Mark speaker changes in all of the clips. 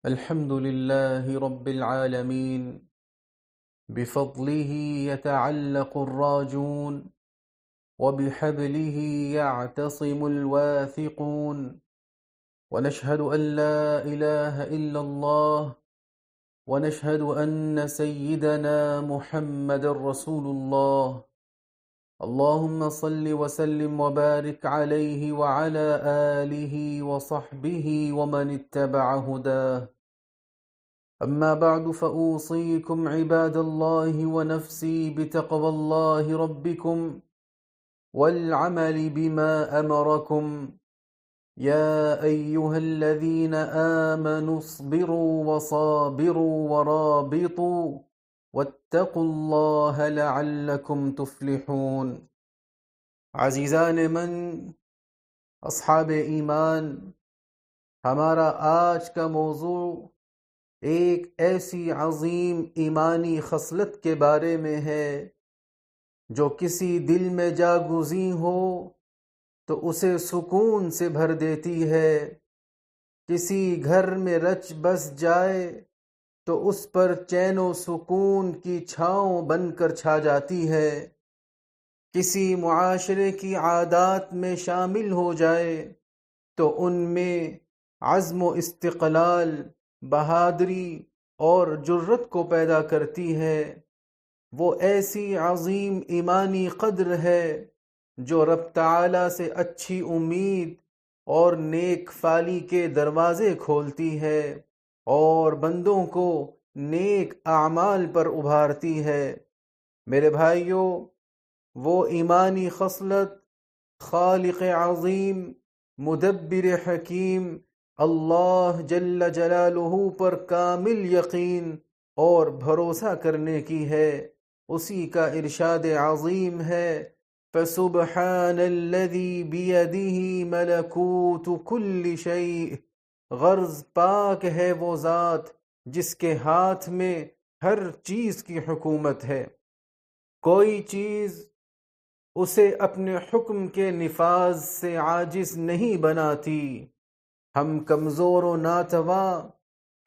Speaker 1: الحمد لله رب العالمين. بفضله يتعلق الراجون، وبحبله يعتصم الواثقون. ونشهد أن لا إله إلا الله، ونشهد أن سيدنا محمد رسول الله. اللهم صل وسلم وبارك عليه وعلى آله وصحبه ومن اتبع هداه. أما بعد، فأوصيكم عباد الله ونفسي بتقوى الله ربكم والعمل بما أمركم. يا أيها الذين آمنوا اصبروا وصابروا ورابطوا واتقوا الله لعلكم تفلحون. عزیزان من، اصحاب ایمان، ہمارا آج کا موضوع ایک ایسی عظیم ایمانی خصلت کے بارے میں ہے جو کسی دل میں جاگزیں ہو تو اسے سکون سے بھر دیتی ہے، کسی گھر میں رچ بس جائے تو اس پر چین و سکون کی چھاؤں بن کر چھا جاتی ہے، کسی معاشرے کی عادات میں شامل ہو جائے تو ان میں عزم و استقلال، بہادری اور جرت کو پیدا کرتی ہے۔ وہ ایسی عظیم ایمانی قدر ہے جو رب تعالی سے اچھی امید اور نیک فالی کے دروازے کھولتی ہے اور بندوں کو نیک اعمال پر ابھارتی ہے۔ میرے بھائیوں، وہ ایمانی خصلت خالق عظیم، مدبر حکیم اللہ جل جلالہ پر کامل یقین اور بھروسہ کرنے کی ہے۔ اسی کا ارشاد عظیم ہے، فَسُبْحَانَ الَّذِي بِيَدِهِ مَلَكُوتُ كُلِّ شَيْءٍ۔ غرض پاک ہے وہ ذات جس کے ہاتھ میں ہر چیز کی حکومت ہے، کوئی چیز اسے اپنے حکم کے نفاذ سے عاجز نہیں بناتی۔ ہم کمزور و ناتواں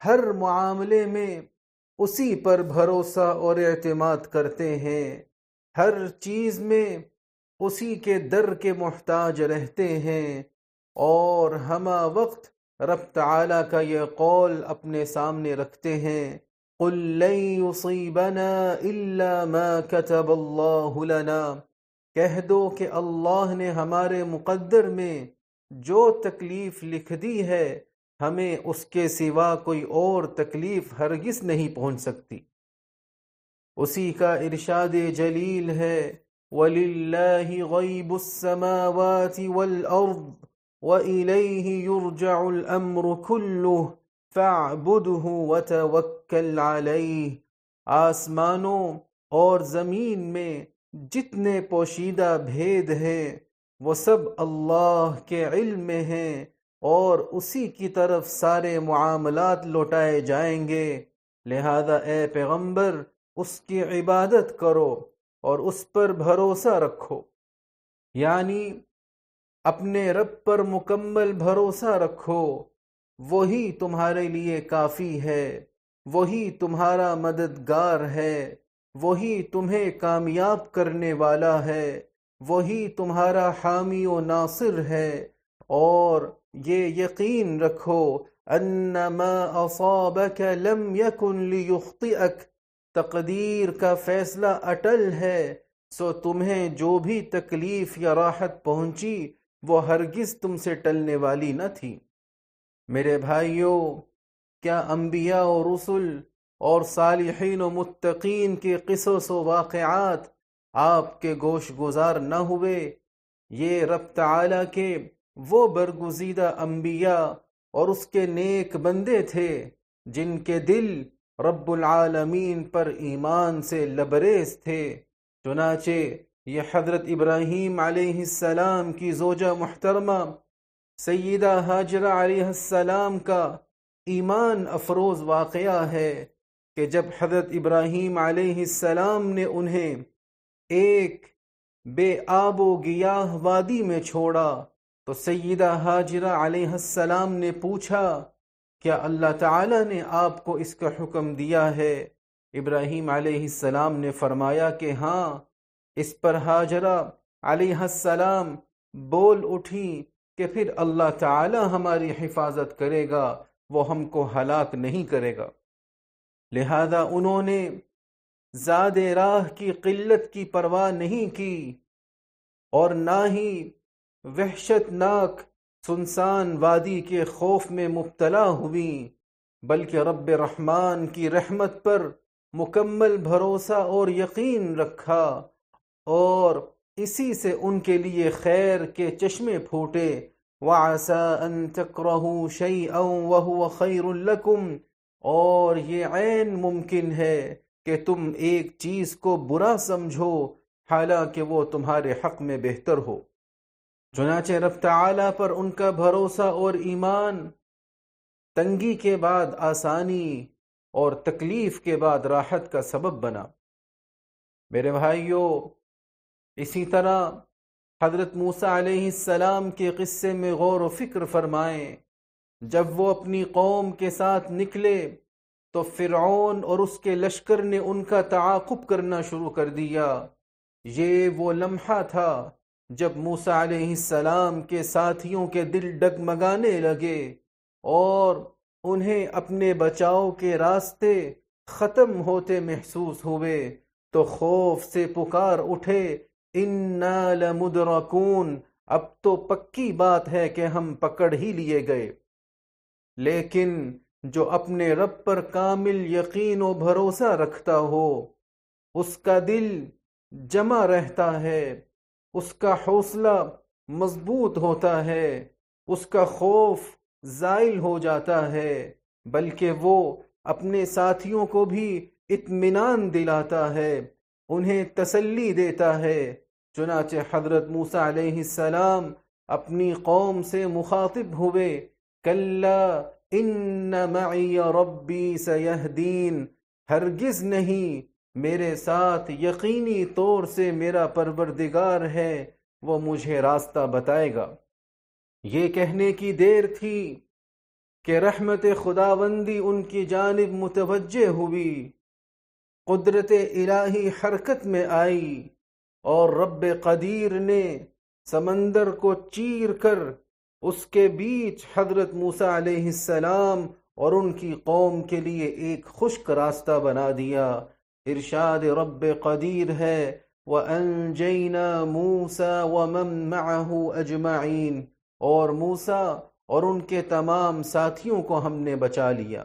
Speaker 1: ہر معاملے میں اسی پر بھروسہ اور اعتماد کرتے ہیں، ہر چیز میں اسی کے در کے محتاج رہتے ہیں، اور ہمہ وقت رب تعالیٰ کا یہ قول اپنے سامنے رکھتے ہیں، قُل لَن يُصِيبَنَا إِلَّا مَا كَتَبَ اللَّهُ لَنَا۔ کہہ دو کہ اللہ نے ہمارے مقدر میں جو تکلیف لکھ دی ہے، ہمیں اس کے سوا کوئی اور تکلیف ہرگز نہیں پہنچ سکتی۔ اسی کا ارشاد جلیل ہے، وَلِلَّهِ غَيْبُ السَّمَاوَاتِ وَالْأَرْضِ وَإِلَيْهِ يُرْجَعُ الْأَمْرُ كُلُّهُ فَاعْبُدْهُ وَتَوَكَّلْ عَلَيْهِ۔ آسمانوں اور زمین میں جتنے پوشیدہ بھید ہیں وہ سب اللہ کے علم میں ہیں، اور اسی کی طرف سارے معاملات لوٹائے جائیں گے، لہذا اے پیغمبر اس کی عبادت کرو اور اس پر بھروسہ رکھو، یعنی اپنے رب پر مکمل بھروسہ رکھو، وہی تمہارے لیے کافی ہے، وہی تمہارا مددگار ہے، وہی تمہیں کامیاب کرنے والا ہے، وہی تمہارا حامی و ناصر ہے۔ اور یہ یقین رکھو ان ما اصابک لم یکن لیخطئک، تقدیر کا فیصلہ اٹل ہے، سو تمہیں جو بھی تکلیف یا راحت پہنچی وہ ہرگز تم سے ٹلنے والی نہ تھی۔ میرے بھائیوں، کیا انبیاء و رسل اور صالحین و متقین کے قصص و واقعات آپ کے گوش گزار نہ ہوئے؟ یہ رب تعالیٰ کے وہ برگزیدہ انبیاء اور اس کے نیک بندے تھے جن کے دل رب العالمین پر ایمان سے لبریز تھے۔ چنانچہ یہ حضرت ابراہیم علیہ السلام کی زوجہ محترمہ سیدہ ہاجرہ علیہ السلام کا ایمان افروز واقعہ ہے کہ جب حضرت ابراہیم علیہ السلام نے انہیں ایک بے آب و گیاہ وادی میں چھوڑا تو سیدہ ہاجرہ علیہ السلام نے پوچھا کیا اللہ تعالیٰ نے آپ کو اس کا حکم دیا ہے؟ ابراہیم علیہ السلام نے فرمایا کہ ہاں۔ اس پر ہاجرہ علیہ السلام بول اٹھی کہ پھر اللہ تعالیٰ ہماری حفاظت کرے گا، وہ ہم کو ہلاک نہیں کرے گا۔ لہذا انہوں نے زاد راہ کی قلت کی پرواہ نہیں کی اور نہ ہی وحشت ناک سنسان وادی کے خوف میں مبتلا ہوئیں، بلکہ رب رحمان کی رحمت پر مکمل بھروسہ اور یقین رکھا، اور اسی سے ان کے لیے خیر کے چشمے پھوٹے۔ وَعَسَىٰ أَن تَكْرَهُوا شَيْئًا وَهُوَ خَيْرٌ لَكُمْ، اور یہ عین ممکن ہے کہ تم ایک چیز کو برا سمجھو حالانکہ وہ تمہارے حق میں بہتر ہو۔ چنانچہ رب تعالیٰ پر ان کا بھروسہ اور ایمان تنگی کے بعد آسانی اور تکلیف کے بعد راحت کا سبب بنا۔ میرے بھائیوں، اسی طرح حضرت موسیٰ علیہ السلام کے قصے میں غور و فکر فرمائیں۔ جب وہ اپنی قوم کے ساتھ نکلے تو فرعون اور اس کے لشکر نے ان کا تعاقب کرنا شروع کر دیا۔ یہ وہ لمحہ تھا جب موسیٰ علیہ السلام کے ساتھیوں کے دل ڈگمگانے لگے اور انہیں اپنے بچاؤ کے راستے ختم ہوتے محسوس ہوئے، تو خوف سے پکار اٹھے، اِنَّا لَمُدْرَكُونَ، اب تو پکی بات ہے کہ ہم پکڑ ہی لیے گئے۔ لیکن جو اپنے رب پر کامل یقین و بھروسہ رکھتا ہو، اس کا دل جمع رہتا ہے، اس کا حوصلہ مضبوط ہوتا ہے، اس کا خوف زائل ہو جاتا ہے، بلکہ وہ اپنے ساتھیوں کو بھی اطمینان دلاتا ہے، انہیں تسلی دیتا ہے۔ چنانچہ حضرت موسیٰ علیہ السلام اپنی قوم سے مخاطب ہوئے، کلا ان معی ربی سیہدین، ہرگز نہیں، میرے ساتھ یقینی طور سے میرا پروردگار ہے، وہ مجھے راستہ بتائے گا۔ یہ کہنے کی دیر تھی کہ رحمت خداوندی ان کی جانب متوجہ ہوئی، قدرت الہی حرکت میں آئی اور رب قدیر نے سمندر کو چیر کر اس کے بیچ حضرت موسیٰ علیہ السلام اور ان کی قوم کے لیے ایک خشک راستہ بنا دیا۔ ارشاد رب قدیر ہے، وَأَنجَيْنَا مُوسَى وَمَن مَّعَهُ أَجْمَعِينَ، اور موسیٰ اور ان کے تمام ساتھیوں کو ہم نے بچا لیا۔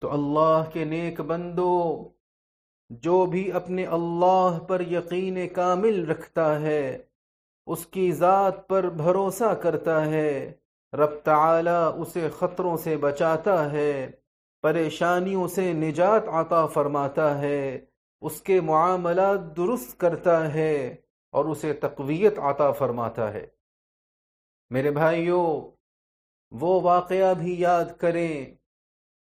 Speaker 1: تو اللہ کے نیک بندو، جو بھی اپنے اللہ پر یقین کامل رکھتا ہے، اس کی ذات پر بھروسہ کرتا ہے، رب تعالی اسے خطروں سے بچاتا ہے، پریشانیوں سے نجات عطا فرماتا ہے، اس کے معاملات درست کرتا ہے اور اسے تقویت عطا فرماتا ہے۔ میرے بھائیوں، وہ واقعہ بھی یاد کریں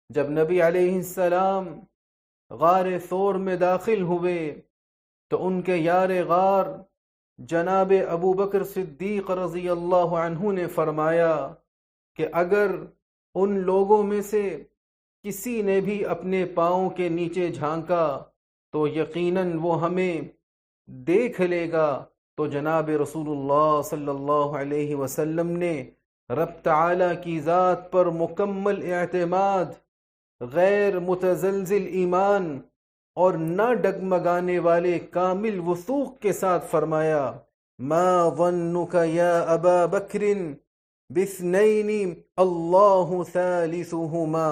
Speaker 1: جب نبی علیہ السلام غار ثور میں داخل ہوئے تو ان کے یار غار جناب ابو بکر صدیق رضی اللہ عنہ نے فرمایا کہ اگر ان لوگوں میں سے کسی نے بھی اپنے پاؤں کے نیچے جھانکا تو یقیناً وہ ہمیں دیکھ لے گا۔ تو جناب رسول اللہ صلی اللہ علیہ وسلم نے رب تعالی کی ذات پر مکمل اعتماد، غیر متزلزل ایمان اور نہ ڈگمگانے والے کامل وثوق کے ساتھ فرمایا، ما ظنک یا ابا بکر باثنین اللہ ثالثہما،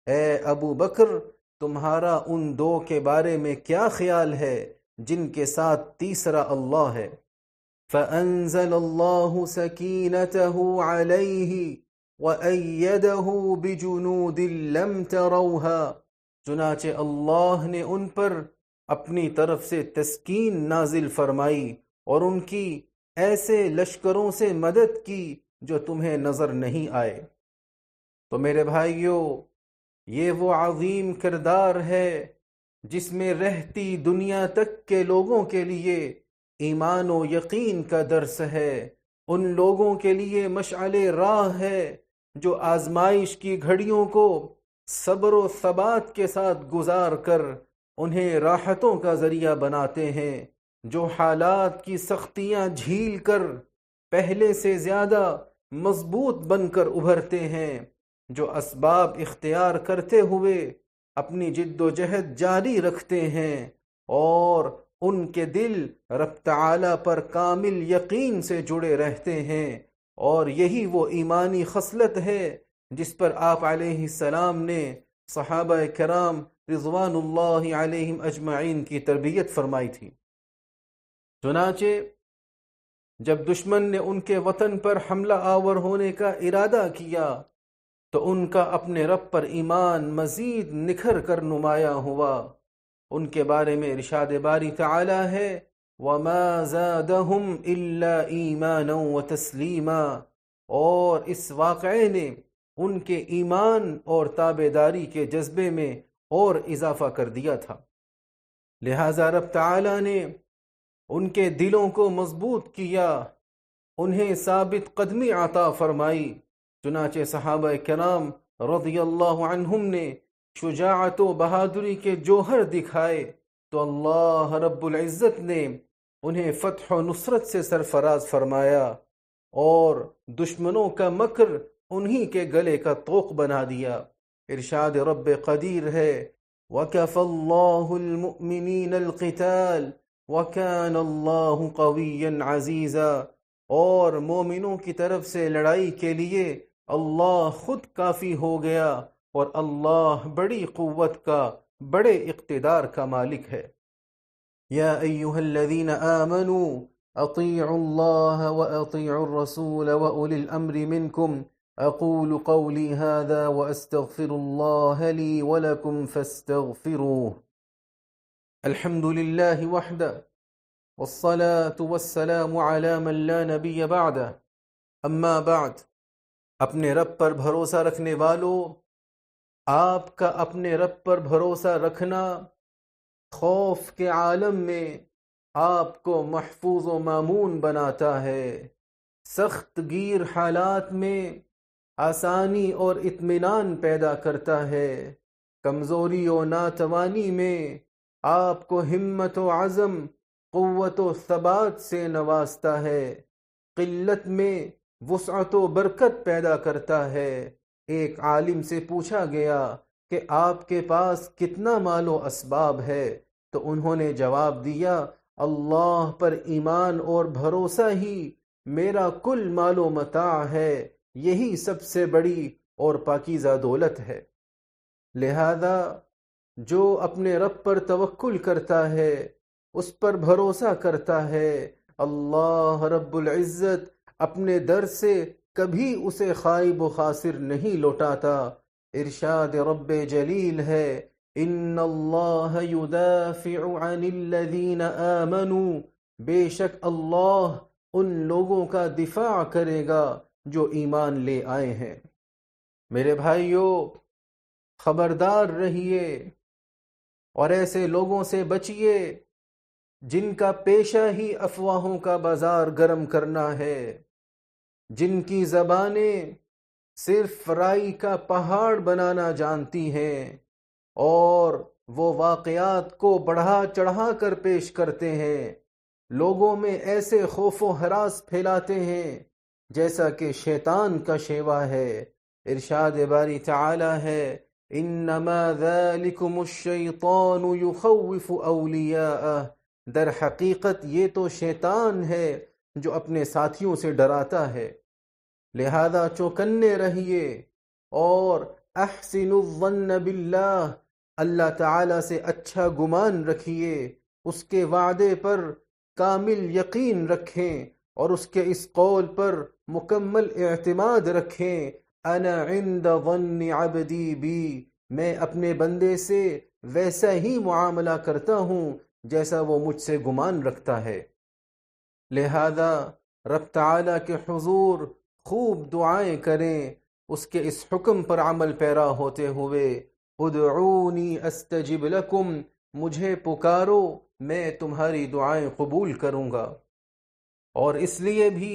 Speaker 1: اے ابو بکر تمہارا ان دو کے بارے میں کیا خیال ہے جن کے ساتھ تیسرا اللہ ہے۔ فأنزل اللہ سکینتہ علیہ وَأَيَّدَهُ بِجُنُودٍ لَمْ تَرَوْهَا، چنانچہ اللہ نے ان پر اپنی طرف سے تسکین نازل فرمائی اور ان کی ایسے لشکروں سے مدد کی جو تمہیں نظر نہیں آئے۔ تو میرے بھائیوں، یہ وہ عظیم کردار ہے جس میں رہتی دنیا تک کے لوگوں کے لیے ایمان و یقین کا درس ہے، ان لوگوں کے لیے مشعل راہ ہے جو آزمائش کی گھڑیوں کو صبر و ثبات کے ساتھ گزار کر انہیں راحتوں کا ذریعہ بناتے ہیں، جو حالات کی سختیاں جھیل کر پہلے سے زیادہ مضبوط بن کر ابھرتے ہیں، جو اسباب اختیار کرتے ہوئے اپنی جد و جہد جاری رکھتے ہیں اور ان کے دل رب تعالی پر کامل یقین سے جڑے رہتے ہیں، اور یہی وہ ایمانی خصلت ہے جس پر آپ علیہ السلام نے صحابہ کرام رضوان اللہ علیہم اجمعین کی تربیت فرمائی تھی۔ چنانچہ جب دشمن نے ان کے وطن پر حملہ آور ہونے کا ارادہ کیا تو ان کا اپنے رب پر ایمان مزید نکھر کر نمایاں ہوا۔ ان کے بارے میں ارشاد باری تعالی ہے وَمَا زَادَهُمْ إِلَّا إِيمَانًا وَتَسْلِيمًا، اور اس واقعے نے ان کے ایمان اور تابعداری کے جذبے میں اور اضافہ کر دیا تھا، لہذا رب تعالی نے ان کے دلوں کو مضبوط کیا، انہیں ثابت قدمی عطا فرمائی۔ چنانچہ صحابہ کرام رضی اللہ عنہم نے شجاعت و بہادری کے جوہر دکھائے تو اللہ رب العزت نے انہیں فتح و نصرت سے سرفراز فرمایا اور دشمنوں کا مکر انہی کے گلے کا طوق بنا دیا۔ ارشاد رب قدیر ہے وَكَفَى اللَّهُ الْمُؤْمِنِينَ الْقِتَالَ وَكَانَ اللَّهُ قَوِيًّا عَزِيزًا، اور مومنوں کی طرف سے لڑائی کے لیے اللہ خود کافی ہو گیا اور اللہ بڑی قوت کا، بڑے اقتدار کا مالک ہے۔ یا ایہا الذین آمنوا اطیعوا اللہ واطیعوا الرسول واولی الامر منکم، اقول قولی هذا واستغفر اللہ لی ولکم فاستغفروه۔ الحمد للہ وحدہ والصلاة والسلام على من لا نبی بعدہ، اما بعد۔ اپنے رب پر بھروسہ رکھنے والوں، آپ کا اپنے رب پر بھروسہ رکھنا خوف کے عالم میں آپ کو محفوظ و مامون بناتا ہے، سخت گیر حالات میں آسانی اور اطمینان پیدا کرتا ہے، کمزوری و ناتوانی میں آپ کو ہمت و عزم، قوت و ثبات سے نوازتا ہے، قلت میں وسعت و برکت پیدا کرتا ہے۔ ایک عالم سے پوچھا گیا کہ آپ کے پاس کتنا مال و اسباب ہے تو انہوں نے جواب دیا اللہ پر ایمان اور بھروسہ ہی میرا کل مال و متاع ہے، یہی سب سے بڑی اور پاکیزہ دولت ہے۔ لہذا جو اپنے رب پر توکل کرتا ہے، اس پر بھروسہ کرتا ہے، اللہ رب العزت اپنے در سے کبھی اسے خائب و خاسر نہیں لوٹاتا۔ ارشاد رب جلیل ہے ان اللہ یدافع عن الذین آمنوا، بے شک اللہ ان لوگوں کا دفاع کرے گا جو ایمان لے آئے ہیں۔ میرے بھائیو، خبردار رہیے اور ایسے لوگوں سے بچیے جن کا پیشہ ہی افواہوں کا بازار گرم کرنا ہے، جن کی زبانیں صرف رائی کا پہاڑ بنانا جانتی ہیں اور وہ واقعات کو بڑھا چڑھا کر پیش کرتے ہیں، لوگوں میں ایسے خوف و ہراس پھیلاتے ہیں جیسا کہ شیطان کا شیوا ہے۔ ارشاد باری تعالی ہے انما ذالکم الشیطان یخوف اولیاءہ، در حقیقت یہ تو شیطان ہے جو اپنے ساتھیوں سے ڈراتا ہے، لہذا چوکنے رہیے اور احسن الظن باللہ، اللہ تعالی سے اچھا گمان رکھیے، اس کے وعدے پر کامل یقین رکھیں اور اس کے اس قول پر مکمل اعتماد رکھیں انا عند ظن عبدی بی، میں اپنے بندے سے ویسا ہی معاملہ کرتا ہوں جیسا وہ مجھ سے گمان رکھتا ہے۔ لہذا رب تعالی کے حضور خوب دعائیں کریں، اس کے اس حکم پر عمل پیرا ہوتے ہوئے ادعونی استجب لکم، مجھے پکارو میں تمہاری دعائیں قبول کروں گا۔ اور اس لیے بھی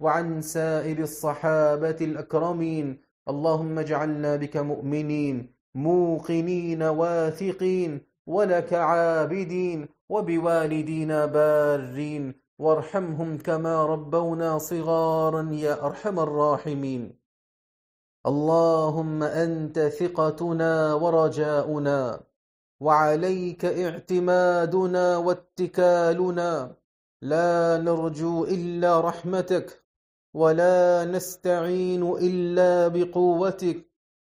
Speaker 1: وعن سائر الصحابة الأكرمين. اللهم اجعلنا بك مؤمنين موقنين واثقين ولك عابدين وبوالدينا بارين، وارحمهم كما ربونا صغارا يا أرحم الراحمين. اللهم أنت ثقتنا ورجاؤنا، وعليك اعتمادنا واتكالنا، لا نرجو إلا رحمتك ولا نستعين إلا بقوتك.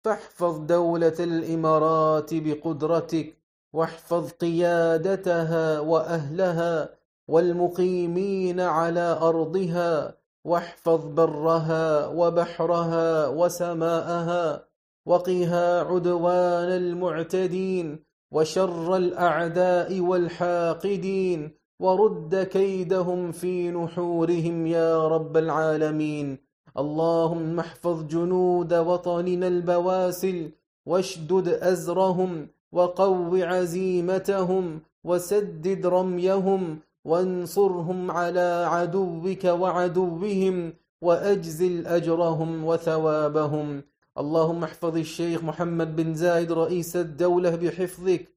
Speaker 1: فاحفظ دولة الإمارات بقدرتك، واحفظ قيادتها وأهلها والمقيمين على أرضها، واحفظ برها وبحرها وسماءها، وقها عدوان المعتدين وشر الأعداء والحاقدين، ورد كيدهم في نحورهم يا رب العالمين. اللهم احفظ جنود وطننا البواسل، واشدد أزرهم، وقو عزيمتهم، وسدد رميهم، وانصرهم على عدوك وعدوهم، وأجزل أجرهم وثوابهم. اللهم احفظ الشيخ محمد بن زايد رئيس الدولة بحفظك،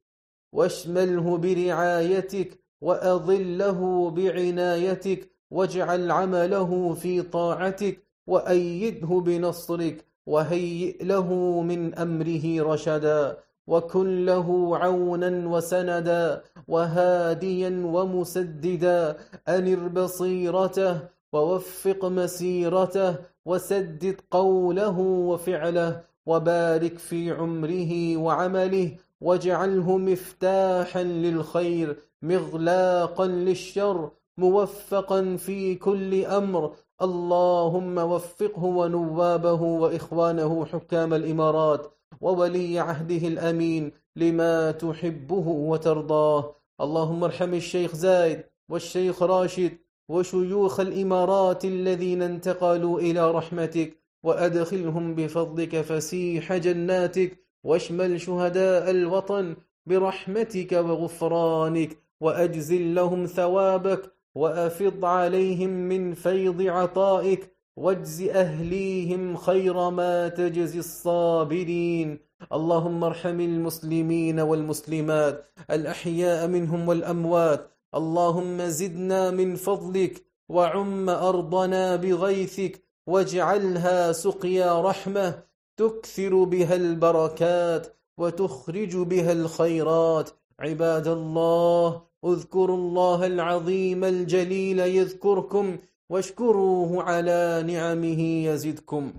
Speaker 1: واشمله برعايتك، وأظله بعنايتك، واجعل عمله في طاعتك، وأيده بنصرك، وهيئ له من أمره رشدا، وكن له عونا وسندا وهاديا ومسددا. أنر بصيرته ووفق مسيرته، وسدد قوله وفعله، وبارك في عمره وعمله، واجعله مفتاحا للخير مغلاقا للشر، موفقا في كل أمر. اللهم وفقه ونوابه وإخوانه حكام الإمارات وولي عهده الأمين لما تحبه وترضاه. اللهم ارحم الشيخ زايد والشيخ راشد وشيوخ الإمارات الذين انتقلوا إلى رحمتك، وأدخلهم بفضلك فسيح جناتك، واشمل شهداء الوطن برحمتك وغفرانك، وأجزل لهم ثوابك، وأفض عليهم من فيض عطائك، واجز أهليهم خير ما تجزي الصابرين. اللهم ارحم المسلمين والمسلمات الأحياء منهم والأموات. اللهم زدنا من فضلك، وعم أرضنا بغيثك، واجعلها سقيا رحمة تكثر بها البركات وتخرج بها الخيرات. عباد الله، اذكروا الله العظيم الجليل يذكركم، واشكروه على نعمه يزدكم.